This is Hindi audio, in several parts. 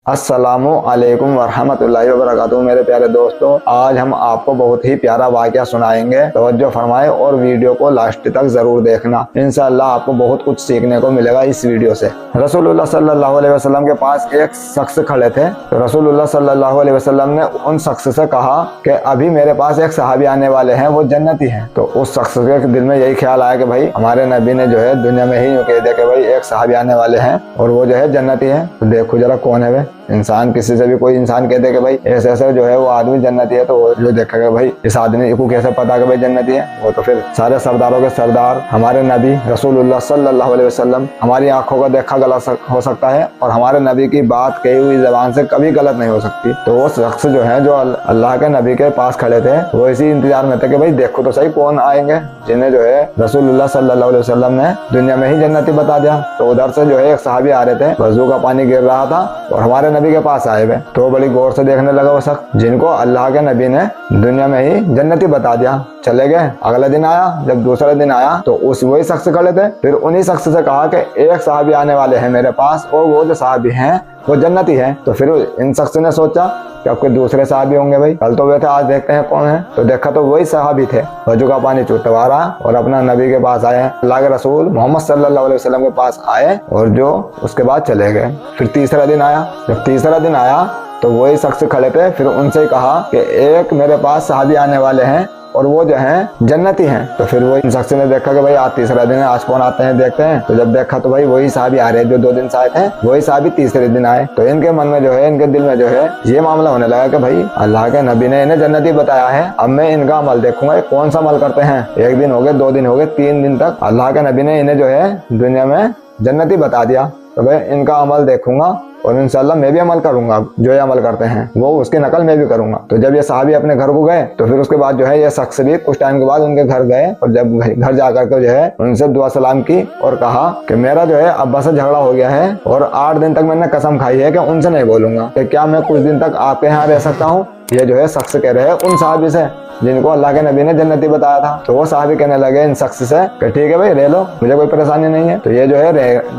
अस्सलामु अलैकुम वरहमतुल्लाहि वबरकातुहू। मेरे प्यारे दोस्तों, आज हम आपको बहुत ही प्यारा वाक़या सुनाएंगे। तवज्जो फरमाएं और वीडियो को लास्ट तक जरूर देखना। इंशाअल्लाह आपको बहुत कुछ सीखने को मिलेगा इस वीडियो से। रसूलुल्लाह सल्लल्लाहु अलैहि वसल्लम के पास एक शख्स खड़े थे। तो रसूलुल्लाह सल्लल्लाहु अलैहि वसल्लम ने उन शख्स से कहा कि अभी मेरे पास एक सहाबी आने वाले हैं, वो जन्नती हैं। तो उस शख्स के दिल में यही ख्याल आया कि भाई हमारे नबी ने जो है दुनिया में ही यूँ कह दिया कि भाई एक सहाबी आने वाले हैं और वो जो है जन्नती है। तो देखो जरा कौन है वे। इंसान किसी से भी कोई इंसान कहते कि भाई ऐसे ऐसे जो है वो आदमी जन्नती है, तो वो जो देखेगा भाई इस आदमी को कैसे पता कि भाई जन्नती है। वो तो फिर सारे सरदारों के सरदार हमारे नबी रसूलुल्लाह सल्लल्लाहु अलैहि वसल्लम हमारी आंखों का देखा गलत हो सकता है और हमारे नबी की बात कही हुई जबान से कभी गलत नहीं हो सकती। तो वो शख्स जो है जो अल्लाह के नबी के पास खड़े थे, वो इसी इंतजार में थे कि भाई देखो तो सही कौन आएंगे जिन्हें जो है रसूलुल्लाह सल्लल्लाहु अलैहि वसल्लम ने दुनिया में ही जन्नती बता दिया। तो उधर से जो है एक सहाबी आ रहे थे, वजू का पानी गिर रहा था और हमारे नबी के पास आए हुए। तो बड़ी गौर से देखने लगा वो शख्स जिनको अल्लाह के नबी ने दुनिया में ही जन्नती बता दिया। चले गए। अगले दिन आया, जब दूसरे दिन आया तो उस वही शख्स खड़े थे। फिर उन्हीं शख्स से कहा कि एक सहाबी आने वाले हैं मेरे पास और वो जो सहाबी हैं वो जन्नती है। तो फिर इन शख्स ने सोचा कि अब कोई दूसरे सहाबी होंगे, भाई कल तो वे थे, आज देखते हैं कौन है। तो देखा तो वही सहाबी थे। वजू का पानी चुटवा रहा और अपना नबी के पास आए, अल्लाह के रसूल मोहम्मद सल्लल्लाहु अलैहि वसल्लम के पास आए और जो उसके बाद चले गए। फिर तीसरा दिन आया। जब तीसरा दिन आया तो वही शख्स खड़े थे। फिर उनसे कहा कि एक मेरे पास सहाबी आने वाले हैं और वो जो हैं जन्नती हैं। तो फिर वो इन शख्स ने देखा कि भाई आज तीसरा दिन है, आज कौन आते हैं देखते हैं। तो जब देखा तो भाई वही साहबी आ रहे हैं जो 2 दिन से आए थे, वही साहबी तीसरे दिन आए। तो इनके मन में जो है, इनके दिल में जो है ये मामला होने लगा कि भाई अल्लाह के नबी ने इन्हें जन्नती बताया है, अब मैं इनका अमल देखूंगा कौन सा अमल करते हैं। 1 दिन हो गए, 2 दिन हो गए, 3 दिन तक अल्लाह के नबी ने इन्हें जो है दुनिया में जन्नती बता दिया। तो भाई इनका अमल देखूंगा और इंशाल्लाह मैं भी अमल करूंगा, जो ये अमल करते हैं वो उसकी नकल मैं भी करूंगा। तो जब ये साहबी अपने घर को गए तो फिर उसके बाद जो है ये शख्स भी कुछ टाइम के बाद उनके घर गए और जब घर जाकर के जो है उनसे दुआ सलाम की और कहा कि मेरा जो है अब्बा से झगड़ा हो गया है और 8 दिन तक मैंने कसम खाई है कि उनसे नहीं बोलूंगा, कि क्या मैं कुछ दिन तक आपके यहाँ रह सकता हूँ। ये जो है शख्स कह रहे हैं उन साहबी से जिनको अल्लाह के नबी ने जन्नती बताया था। तो वो साहबी कहने लगे इन शख्स से कि ठीक है भाई रह लो, मुझे कोई परेशानी नहीं है। तो ये जो है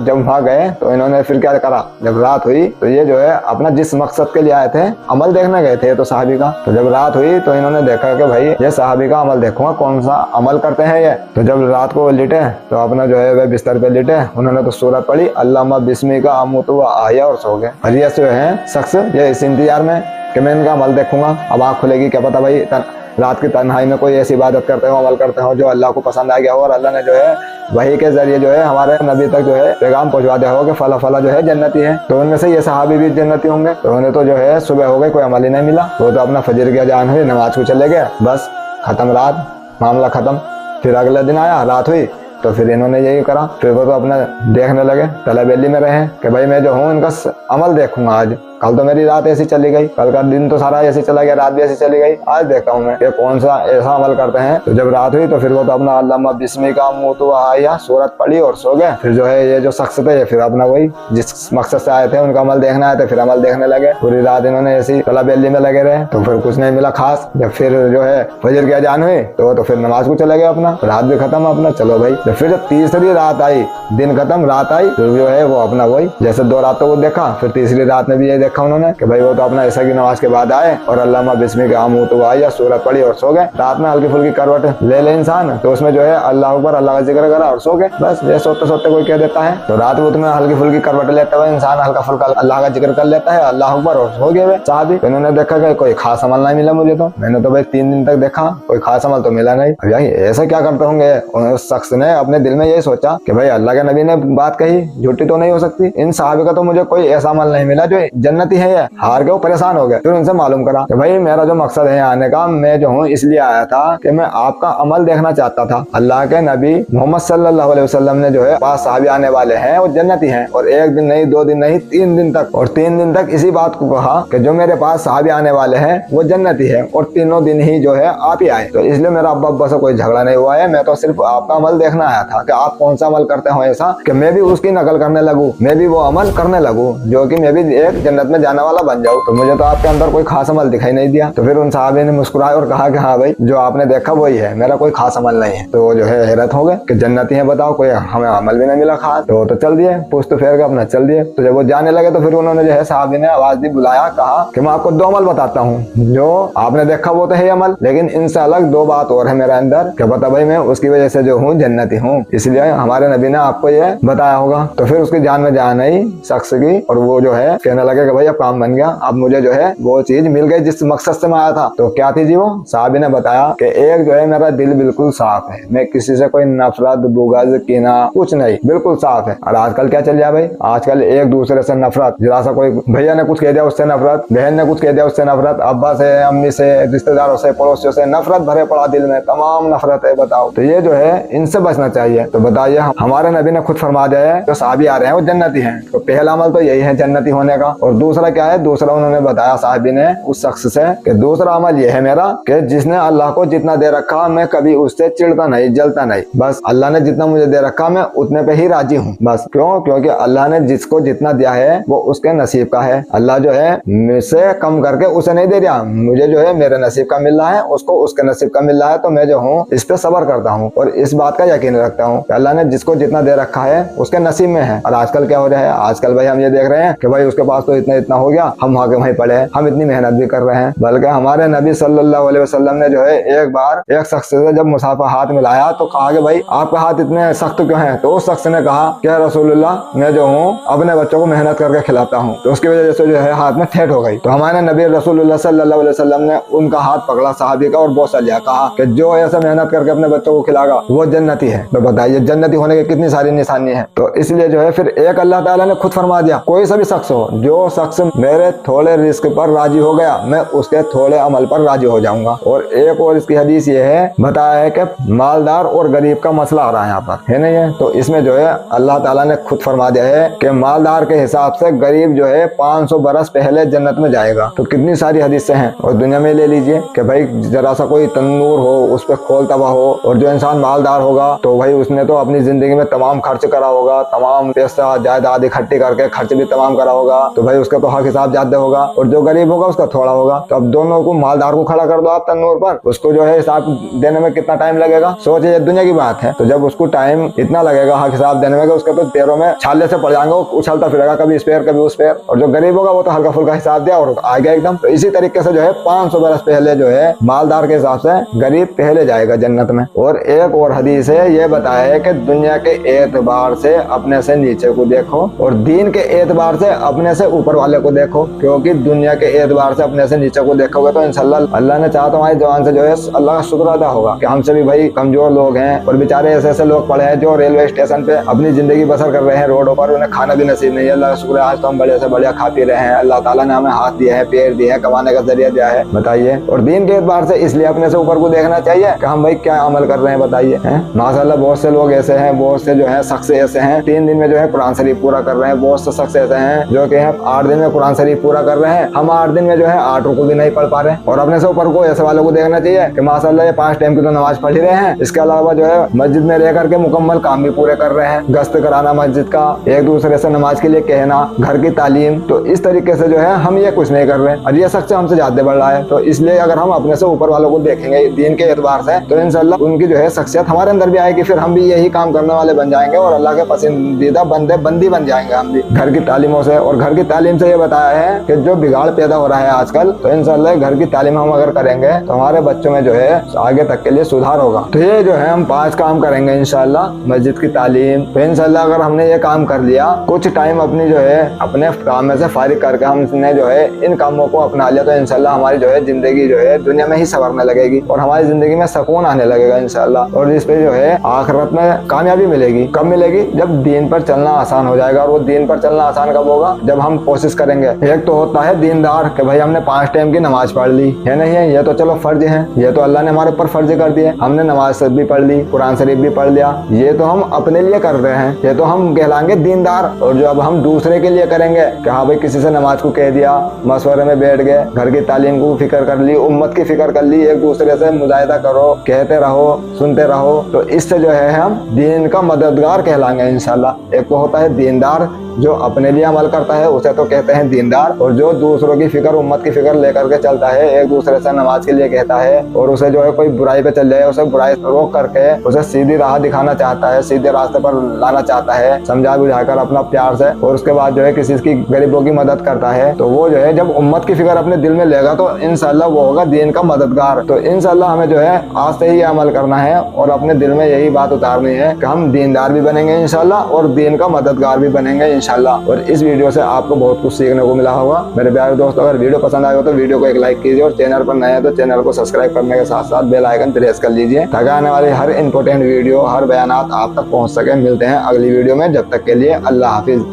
जब वहाँ गए तो इन्होंने फिर क्या करा, जब रात हुई तो ये जो है अपना जिस मकसद के लिए आए थे अमल देखने गए थे तो साहबी का, तो जब रात हुई तो इन्होंने देखा कि भाई ये साहबी का अमल देखूंगा कौन सा अमल करते हैं ये। तो जब रात को लिटे तो अपना जो है वह बिस्तर पे लिटे, उन्होंने तो सूरत पढ़ी अल्लाहुम्मा बिस्मिका अमूतु व अहया और सो गए। और ये जो है शख्स ये इस इंतजार में कि मैं इनका अमल देखूंगा। अब आँख खुलेगी, क्या पता भाई रात की तन्हाई में कोई ऐसी इबादत करते हो, अमल करते हो जो अल्लाह को पसंद आ गया हो और अल्लाह ने जो है वही के जरिए जो है हमारे नबी तक जो है पैगाम पहुंचवा दिया हो कि फला फला जो है जन्नती है। तो उनमें से ये सहाबी भी जन्नती होंगे। तो उन्हें तो जो है सुबह हो गई, कोई अमल ही नहीं मिला। वो तो अपना फजर की अजान हुई, नमाज को चले गए, बस खत्म, रात मामला खत्म। फिर अगले दिन आया, रात हुई तो फिर इन्होंने यही करा। फिर वो तो अपना देखने लगे, तलबेली में रहे कि भाई मैं जो हूँ इनका अमल देखूंगा आज। कल तो मेरी रात ऐसी चली गई, कल का दिन तो सारा ऐसे चला गया, रात भी ऐसी चली गई, आज देखा हूँ मैं ये कौन सा ऐसा अमल करते हैं। तो जब रात हुई तो फिर वो तो अपना अल्लाहुम्मा बिस्मिका अमूतु व अहया सूरत पढ़ी और सो गए। फिर जो है ये जो शख्स थे फिर अपना वही जिस मकसद से आए थे उनका अमल देखने आए थे, फिर अमल देखने लगे। पूरी रात इन्होंने ऐसी तलबेली में लगे रहे तो फिर कुछ नहीं मिला खास। जब फिर जो है फजर की अजान हुई तो फिर नमाज को चले गए, अपना रात भी खत्म अपना, चलो भाई। तो फिर जब तीसरी रात आई, दिन खत्म रात आई, तो जो है वो अपना वही जैसे 2 रात तो वो देखा, फिर तीसरी रात में भी यही देखा उन्होंने कि भाई वो तो अपना ऐसा की नमाज के बाद आए और अल्लाहुम्मा बिस्मिका अमूतु व अहया सूरत पढ़ी और सो गए। रात में हल्की फुल्की करवट ले इंसान तो उसमें जो है अल्लाह अकबर अल्लाह का जिक्र करा और सो गए, बस। ये सोते सोते कोई कह देता है तो रात में हल्की फुल्की करवट लेते हुए इंसान हल्का फुल्का अल्लाह का जिक्र कर लेता है, अल्लाह अकबर और सो गए। साहबी तो इन्होंने देखा कि कोई खास अमल नहीं मिला मुझे, तो मैंने तो भाई 3 दिन तक देखा कोई खास अमल तो मिला नहीं। अब ऐसा क्या करते होंगे। उस शख्स ने अपने दिल में यही सोचा कि भाई अल्लाह के नबी ने बात कही, झूठी तो नहीं हो सकती, इन साहबी का तो मुझे कोई ऐसा अमल नहीं मिला जो जन्नती है। ये हार के वो परेशान हो गए। फिर उनसे मालूम करा कि भाई मेरा जो मकसद है आने का, मैं जो हूँ इसलिए आया था कि मैं आपका अमल देखना चाहता था। अल्लाह के नबी मोहम्मद सल्लल्लाहु अलैहि वसल्लम ने जो है 5 सहाबी आने वाले हैं वो जन्नती हैं और 1 दिन नहीं 2 दिन नहीं 3 दिन तक, और 3 दिन तक इसी बात को कहा कि जो मेरे पास सहाबी आने वाले हैं वो जन्नती है और तीनों दिन ही जो है आप ही आए। तो इसलिए मेरा अब्बा से कोई झगड़ा नहीं हुआ है, मैं तो सिर्फ आपका अमल देखना आया था कि आप कौन सा अमल करते हो ऐसा कि मैं भी उसकी नकल करने लगूं, मैं भी वो अमल करने लगूं जो कि मैं भी एक जन्नत में जाने वाला बन जाऊं। तो मुझे तो आपके अंदर कोई खास अमल दिखाई नहीं दिया। तो फिर उन साहबी ने मुस्कुराया और कहा कि हाँ भाई, जो आपने देखा वही है, मेरा कोई खास अमल नहीं है। तो जो है हैरत हो गए कि जन्नती है, बताओ कोई हमें अमल भी नहीं मिला खास। तो चल दिए, पूछ तो फेर के अपना चल दिए। तो जब वो जाने लगे तो फिर उन्होंने जो है साहबी ने आवाज दी, बुलाया, कहा कि मैं आपको 2 अमल बताता हूँ। जो आपने देखा वो तो है अमल, लेकिन इनसे अलग 2 बात और है मेरे अंदर। क्या पता भाई मैं उसकी वजह से जो हूँ जन्नती हूँ, इसलिए हमारे नबी ने आपको ये बताया होगा। तो फिर उसकी जान में जान आई शख्स की, और वो जो है कहने लगे कि भाई अब काम बन गया, अब मुझे जो है वो चीज मिल गई जिस मकसद से मैं आया था। तो क्या थी जी वो? साहबी ने बताया कि एक जो है मेरा दिल बिल्कुल साफ है, मैं किसी से कोई नफरत, बुग़्ज़, कीना कुछ नहीं, बिल्कुल साफ है। और आजकल क्या चल रहा भाई, आजकल एक दूसरे से नफरत, जरा सा कोई भैया ने कुछ कह दिया उससे नफरत, बहन ने कुछ कह दिया उससे नफरत, अब्बा से, अम्मी से, रिश्तेदारों से, पड़ोसियों से नफरत भरे पड़ा दिल में, तमाम नफरत है। बताओ, तो ये जो है इनसे बचना चाहिए। तो बताइए, हमारे नबी ने खुद फरमा दिया है जो साहबी आ रहे हैं वो जन्नती हैं। तो पहला अमल तो यही है जन्नती होने का। और दूसरा क्या है? दूसरा उन्होंने बताया साहबी ने उस शख्स से कि दूसरा अमल ये है मेरा कि जिसने अल्लाह को जितना दे रखा मैं कभी उससे चिढ़ता नहीं, जलता नहीं। बस अल्लाह ने जितना मुझे दे रखा मैं उतने पे ही राजी हूँ। बस क्यों? क्योंकि अल्लाह ने जिसको जितना दिया है वो उसके नसीब का है। अल्लाह जो है मुझसे कम करके उसे नहीं दे रहा, मुझे जो है मेरे नसीब का मिल रहा है, उसको उसके नसीब का मिल रहा है। तो मैं जो हूँ इस पे सब्र करता हूँ और इस बात का यकीन रखता हूँ कि अल्लाह ने जिसको जितना दे रखा है उसके नसीब में है। और आजकल क्या हो रहा है? आजकल भाई हम ये देख रहे हैं कि भाई उसके पास तो इतना इतना हो गया, हम वहाँ के वहीं पड़े हैं, हम इतनी मेहनत भी कर रहे हैं। बल्कि हमारे नबी सल्लल्लाहु अलैहि वसल्लम ने जो है एक बार एक शख्स से जब मुसाफा हाथ मिलाया तो कहा कि भाई आपके हाथ इतने सख्त क्यों हैं? तो उस शख्स ने कहा कि रसूलुल्लाह, मैं जो हूँ अपने बच्चों को मेहनत करके खिलाता हूँ, तो उसकी वजह से जो है हाथ में ठेठ हो गई। तो हमारे नबी रसूलुल्लाह सल्लल्लाहु अलैहि वसल्लम ने उनका हाथ पकड़ा साहबी का और बोसा लिया, कहा कि जो ऐसा मेहनत करके अपने बच्चों को खिलाएगा वो जन्नती है। तो बताइए जन्नती होने की कितनी सारी निशानी है। तो इसलिए जो है फिर एक अल्लाह ताला ने खुद फरमा दिया, कोई सा भी शख्स हो, जो शख्स मेरे थोड़े रिस्क पर राजी हो गया मैं उसके थोड़े अमल पर राजी हो जाऊंगा। और एक और इसकी हदीस ये है, बताया है कि मालदार और गरीब का मसला आ रहा है यहाँ पर, है नहीं है? तो इसमें जो है अल्लाह ताला ने खुद फरमा दिया है कि मालदार के हिसाब से गरीब जो है 500 बरस पहले जन्नत में जाएगा। तो कितनी सारी हदीसें हैं। और दुनिया में ले लीजिए कि भाई जरा सा कोई तंदूर हो, उस पर खोल तवा हो, और जो इंसान मालदार होगा तो भाई उसने तो अपनी जिंदगी में तमाम खर्च करा होगा, तमाम पैसा जायदाद इकट्ठी करके खर्च भी तमाम करा होगा, तो भाई उसका तो हक हिसाब ज्यादा होगा, और जो गरीब होगा उसका थोड़ा होगा। तो अब दोनों को, मालदार को खड़ा कर दो आप तंदूर पर, उसको जो है हिसाब देने में कितना टाइम लगेगा? सोचिए, दुनिया की बात है। तो जब उसको टाइम इतना लगेगा हक हिसाब देने में, उसके तो पैरों में छाले से पड़ जाएंगे, उछलता फिरेगा कभी इस पैर कभी उस पैर। और जो गरीब होगा वो तो हल्का फुल्का हिसाब दिया और आ गया एकदम। तो इसी तरीके से जो है 500 बरस पहले जो है मालदार के हिसाब से गरीब पहले जाएगा जन्नत में। और एक और हदीस है, ये बताया है कि दुनिया के एतबार से अपने से नीचे को देखो और दीन के एतबार से अपने से ऊपर वाले को देखो, क्योंकि दुनिया के एतबार से अपने से नीचे को देखोगे तो इंशाल्लाह अल्लाह ने चाहा तो हमारी जवान से जो है अल्लाह का शुक्र अदा होगा कि हमसे भी भाई कमजोर लोग हैं और बेचारे ऐसे ऐसे लोग पड़े हैं जो रेलवे स्टेशन पे अपनी जिंदगी बसर कर रहे हैं, रोडों पर, उन्हें खाना भी नसीब नहीं है। अल्लाह का शुक्र है आज तो हम बड़े से बढ़िया खा पी रहे हैं। अल्लाह ताला ने हमें हाथ दिया है, पैर दिए हैं, कमाने का जरिया दिया है। बताइए, और दीन के एतबार से इसलिए अपने से ऊपर को देखना चाहिए कि हम भाई क्या अमल कर रहे हैं। बताइए, माशाल्लाह बहुत से लोग ऐसे हैं, बहुत से जो है शख्स ऐसे हैं 3 दिन में जो है कुरान शरीफ पूरा कर रहे हैं, बहुत से शख्स ऐसे हैं जो कि 8 दिन में कुरान शरीफ पूरा कर रहे हैं। हम 8 दिन में जो है 8 रुकू भी नहीं पढ़ पा रहे। और अपने से ऊपर को ऐसे वालों को देखना चाहिए कि माशाल्लाह ये 5 टाइम की तो नमाज पढ़ ही रहे हैं, इसके अलावा जो है मस्जिद में रह करके मुकम्मल काम भी पूरे कर रहे हैं, गश्त कराना मस्जिद का, एक दूसरे से नमाज के लिए कहना, घर की तालीम। तो इस तरीके से जो है हम ये कुछ नहीं कर रहे और ये शख्स हमसे ज्यादा बढ़ रहा है। तो इसलिए अगर हम अपने से ऊपर वालों को देखेंगे दीन के एतबार से तो इंशाल्लाह उनकी जो है शख्सियत हमारे अंदर भी आएगी, फिर हम भी यही काम करने वाले बन जाएंगे और अल्लाह के पसंदीदा बंदे बंदी बन जाएंगे हम भी घर की तालीमों से। और घर की तालीम से ये बताया है कि जो बिगाड़ पैदा हो रहा है आजकल, तो इंशाल्लाह घर की तालीम हम अगर करेंगे तो हमारे बच्चों में जो है आगे तक के लिए सुधार होगा। तो ये जो है हम 5 काम करेंगे इंशाल्लाह, मस्जिद की तालीम। तो इंशाल्लाह अगर हमने ये काम कर लिया, कुछ टाइम अपनी जो है अपने काम में से फारिग करके हमने जो है इन कामों को अपना लिया तो इंशाल्लाह हमारी जो है जिंदगी जो है दुनिया में ही संवरने लगेगी और हमारी जिंदगी में सुकून आने लगेगा इंशाल्लाह। और इस पे जो है आखिरत में कामयाबी मिलेगी। कब मिलेगी? जब दीन पर चलना आसान हो जाएगा। और वो दीन पर चलना आसान कब होगा? जब हम कोशिश करेंगे। एक तो होता है दीनदार कि भाई हमने 5 टाइम की नमाज पढ़ ली, है नहीं है? ये तो चलो फर्ज है, ये तो अल्लाह ने हमारे ऊपर फर्ज कर दिए। हमने नमाज भी पढ़ ली, कुरान शरीफ भी पढ़ लिया, ये तो हम अपने लिए कर रहे हैं, ये तो हम कहलाएंगे दीनदार। और जो अब हम दूसरे के लिए करेंगे कि हाँ भाई किसी से नमाज को कह दिया, मशवरे में बैठ गए, घर की तालीम को फिक्र कर ली, उम्मत की फिक्र कर ली, एक दूसरे से मुजाहिदा करो, कहते रहो, सुनते रहो, तो इससे जो है हम दीन का मददगार कहलाएंगे इंशाल्लाह। एक तो होता है दीनदार जो अपने लिए अमल करता है उसे तो कहते हैं दीनदार, और जो दूसरों की फिक्र, उम्मत की फिक्र लेकर के चलता है, एक दूसरे से नमाज के लिए कहता है और उसे जो है कोई बुराई पे चल जाए उसे बुराई रोक करके उसे सीधी राह दिखाना चाहता है, सीधे रास्ते पर लाना चाहता है, समझा बुझाकर अपना प्यार से, और उसके बाद जो है किसी की गरीबों की मदद करता है, तो वो जो है जब उम्मत की फिक्र अपने दिल में लेगा तो इंशाल्लाह वो होगा दीन का मददगार। तो इंशाल्लाह हमें जो है आज से ही अमल करना है और अपने दिल में यही बात उतारनी है कि हम दीनदार भी बनेंगे इंशाल्लाह और दीन का मददगार भी बनेंगे इंशाल्लाह। और इस वीडियो से आपको बहुत कुछ सीखने को मिला होगा मेरे प्यारे दोस्तों। अगर वीडियो पसंद आए हो तो वीडियो को एक लाइक कीजिए और चैनल पर नए हैं तो चैनल को सब्सक्राइब करने के साथ साथ बेल आइकन प्रेस कर लीजिए ताकि आने वाली हर इंपॉर्टेंट वीडियो, हर बयानात आप तक पहुंच सके। मिलते हैं अगली वीडियो में, जब तक के लिए अल्लाह हाफिज।